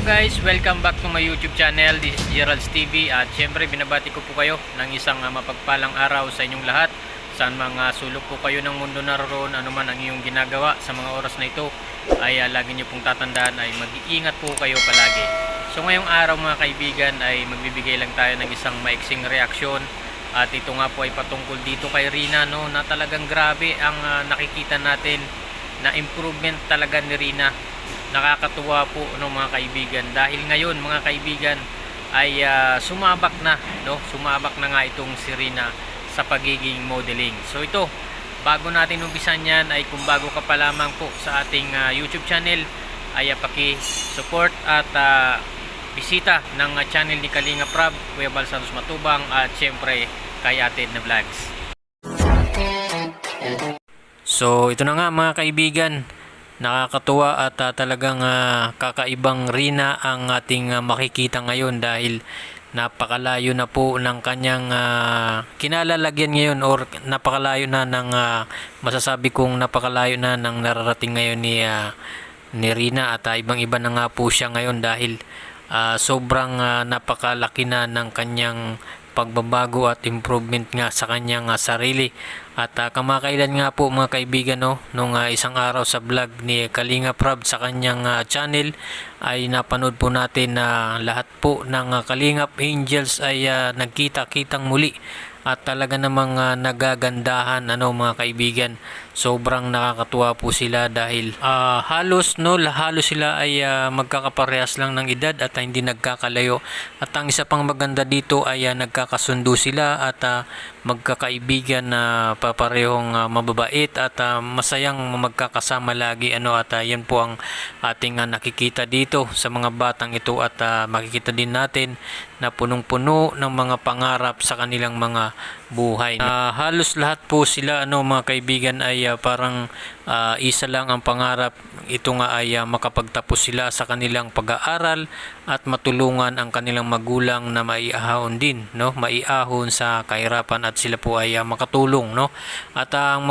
guys, welcome back to my YouTube channel. This is Gerald's TV at syempre binabati ko po kayo ng isang mapagpalang araw sa inyong lahat. Saan mga sulok po kayo ng mundo naroon, ano man ang iyong ginagawa sa mga oras na ito, ay lagi niyo pong tatandaan ay mag-iingat po kayo palagi. So ngayong araw mga kaibigan ay magbibigay lang tayo ng isang maiksing reaksyon. At ito nga po ay patungkol dito kay Rina, no, na talagang grabe ang nakikita natin na improvement talaga ni Rina. Nakakatuwa po, no, mga kaibigan, dahil ngayon mga kaibigan ay sumabak na, no, sumabak na nga itong si Rina sa pagiging modeling. So ito, bago natin umpisan yan, ay kung bago ka pa lamang po sa ating YouTube channel, ay paki-support at bisita ng channel ni Kalinga Prab, Kuya Bal Santos Matubang, at syempre kay Ate Edna Vlogs. So ito na nga mga kaibigan, nakakatuwa at talagang kakaibang Rina ang ating makikita ngayon, dahil napakalayo na po ng kanyang kinalalagyan ngayon, or napakalayo na ng masasabi kong napakalayo na ng nararating ngayon ni Rina, at ibang iba na nga po siya ngayon, dahil sobrang napakalaki na ng kanyang pagbabago at improvement nga sa kanyang sarili. At kamakailan nga po mga kaibigan, no, nung isang araw sa vlog ni Kalinga Prab sa kanyang channel, ay napanood po natin na lahat po ng Kalingap Angels ay nagkita-kitang muli at talaga namang nagagandahan, ano mga kaibigan. Sobrang nakakatuwa po sila, dahil halos sila ay magkakaparehas lang ng edad at hindi nagkakalayo. At ang isa pang maganda dito ay nagkakasundo sila at magkakaibigan na paparehong mababait at masayang magkakasama lagi, ano, at yan po ang ating nakikita dito sa mga batang ito. At makikita din natin na punong-puno ng mga pangarap sa kanilang mga buhay. Halos lahat po sila, ano mga kaibigan, ay parang isa lang ang pangarap. Ito nga ay makapagtapos sila sa kanilang pag-aaral at matulungan ang kanilang magulang na maiahon din, no, maiahon sa kahirapan, at sila po ay makatulong, no. At ang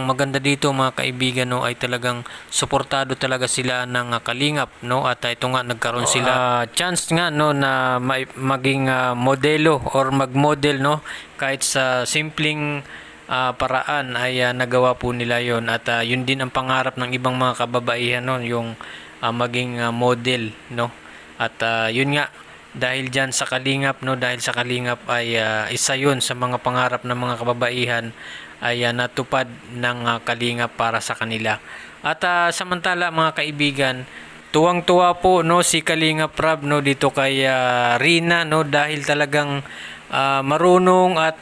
maganda dito mga kaibigan, no, ay talagang suportado talaga sila ng Kalingap, no. At ito nga nagkaroon sila chance nga, no, na maging modelo or mag-model, no, kahit sa simpleng paraan ay nagawa po nila yon. At yun din ang pangarap ng ibang mga kababaihan, no, yung maging model, no. At yun nga, dahil dyan sa Kalingap, no, dahil sa Kalingap ay isa yun sa mga pangarap ng mga kababaihan ay natupad ng Kalingap para sa kanila. At samantala mga kaibigan, tuwang-tuwa po, no, si Kalinga Prab, no, dito kay Rina, no, dahil talagang marunong at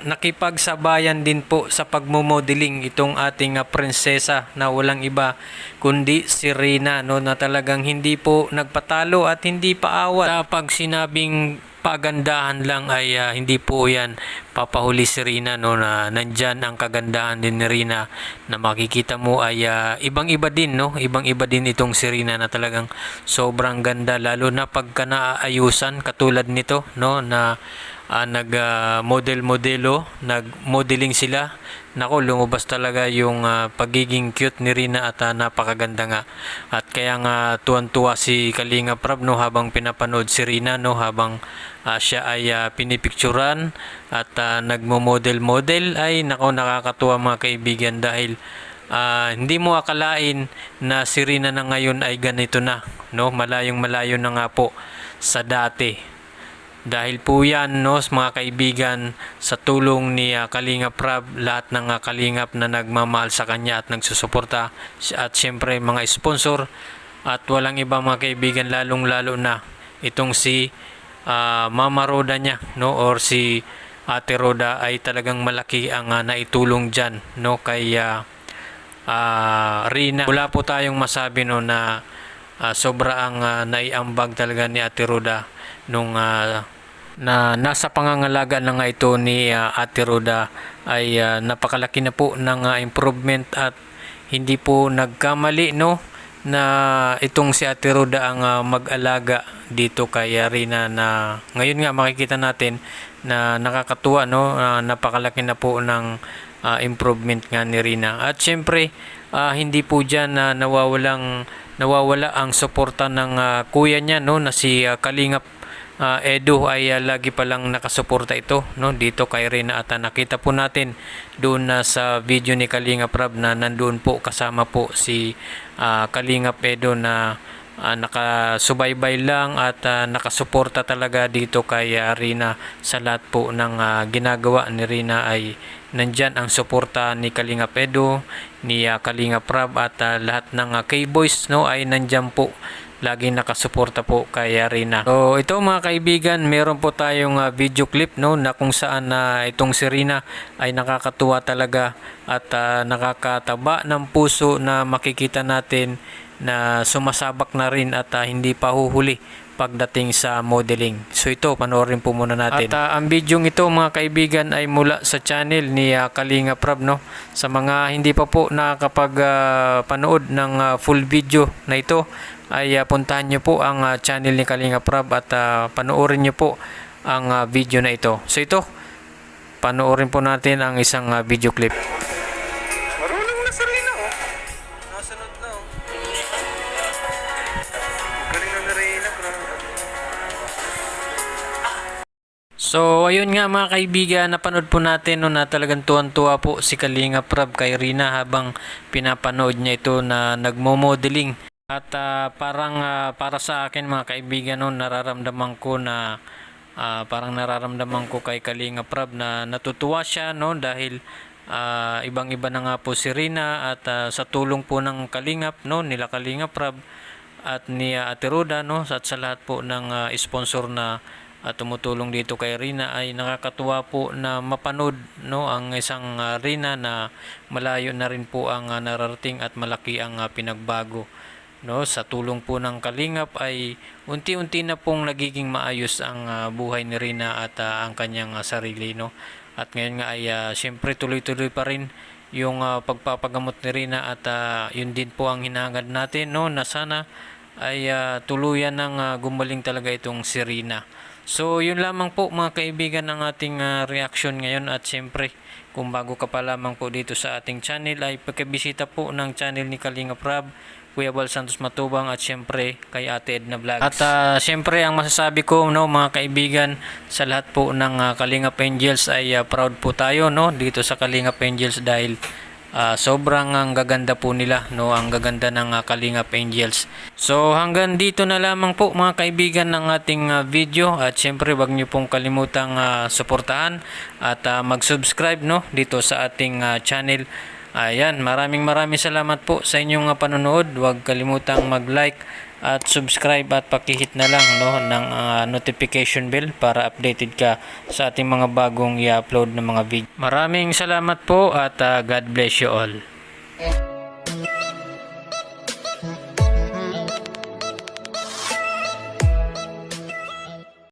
nakipagsabayan din po sa pagmomodeling itong ating prinsesa na walang iba kundi si Rina, no, na talagang hindi po nagpatalo at hindi paawat. Pag sinabing pagandahan lang ay hindi po yan papahuli si Rina, no, na nandyan ang kagandahan din ni Rina na makikita mo ay ibang-iba din, no, ibang-iba din itong si Rina na talagang sobrang ganda, lalo na pagka naaayusan katulad nito, no, na nag-modeling sila. Nako, lumabas talaga yung pagiging cute ni Rina at napakaganda nga. At kaya nga tuwan-tuwa si Kalinga Prab, no, habang pinapanood si Rina, no, habang siya ay pinipicturan at nagmo-model, ay nako, nakakatuwa mga kaibigan, dahil hindi mo akalain na si Rina na ngayon ay ganito na, no, malayong malayo na nga po sa dati. Dahil po yan, no, mga kaibigan, sa tulong ni Kalinga Prab, lahat ng Kalingap na nagmamahal sa kanya at nagsusuporta, at syempre mga sponsor, at walang iba mga kaibigan, lalong-lalo na itong si Mama Roda niya, no, or si Ate Roda, ay talagang malaki ang naitulong dyan, no, kay Rina. Wala po tayong masabi, no, na sobra ang naiambag talaga ni Ate Roda nung na nasa pangangalaga na nga ito ni Ate Roda, ay napakalaki na po ng improvement, at hindi po nagkamali, no, na itong si Ate Roda ang mag-alaga dito kay Rina, na ngayon nga makikita natin na nakakatuwa, no, napakalaki na po ng improvement nga ni Rina. At syempre hindi po dyan nawawalang nawawala ang suporta ng kuya niya, no, na si Kalingap Edu ay lagi palang nakasuporta ito, no, dito kay Rina. At nakita po natin doon sa video ni Kalingap Rab na nandoon po kasama po si Kalingap Edu na nakasubaybay lang at nakasuporta talaga dito kay Rina. Sa lahat po ng ginagawa ni Rina ay nandyan ang suporta ni Kalingap Edu, ni Kalingap Rab at lahat ng K-Boys, no, ay nandyan po, laging nakasuporta po kay Rina. So ito mga kaibigan, meron po tayong video clip, no, na kung saan itong si Rina ay nakakatuwa talaga at nakakataba ng puso na makikita natin na sumasabak na rin at hindi pa huhuli pagdating sa modeling. So ito, panoorin po muna natin. At ang video ito mga kaibigan ay mula sa channel ni Kalingap Rab, no. Sa mga hindi pa po nakakapag-panood ng full video na ito ay puntahan nyo po ang channel ni Kalingap Rab at panoorin nyo po ang video na ito. So ito, panoorin po natin ang isang video clip. Marunong na sa Rina, oh. Nasunod na, oh. Galing na Rina, grabe. So ayun nga mga kaibigan, napanood po natin, no, na talagang tuwan-tuwa po si Kalingap Rab kay Rina habang pinapanood niya ito na nagmo-modeling. At parang para sa akin mga kaibigan, no, nararamdaman ko na parang nararamdaman ko kay Kalingap Rab na natutuwa siya, no, dahil ibang-iba na nga po si Rina at sa tulong po ng Kalingap, no, nila Kalingap Rab at ni Ate Roda, no, at sa lahat po ng sponsor na tumutulong dito kay Rina ay nakakatuwa po na mapanood, no, ang isang Rina na malayo na rin po ang nararating at malaki ang pinagbago, no. Sa tulong po ng Kalingap ay unti-unti na pong nagiging maayos ang buhay ni Rina at ang kanyang sarili, no. At ngayon nga ay siyempre tuloy-tuloy pa rin yung pagpapagamot ni Rina at yun din po ang hinahangad natin, no, na sana ay tuluyan ng gumaling talaga itong si Rina. So yun lamang po mga kaibigan ang ating reaction ngayon. At siyempre kung bago ka pa lamang po dito sa ating channel ay pagkabisita po ng channel ni Kalingap Rab, Kuya Bal Santos Matubang at siyempre kay Ate Edna Vlogs. At siyempre ang masasabi ko, no, mga kaibigan, sa lahat po ng Kalingap Angels ay proud po tayo, no, dito sa Kalingap Angels dahil sobrang ang gaganda po nila, no, ang gaganda ng Kalingap Angels. So hanggang dito na lamang po mga kaibigan ng ating video at siyempre wag niyo pong kalimutang suportahan at mag-subscribe, no, dito sa ating channel. Ayan, maraming salamat po sa inyong panonood. Huwag kalimutang mag-like at subscribe at pakihit na lang, no, ng notification bell para updated ka sa ating mga bagong i-upload na mga video. Maraming salamat po at God bless you all.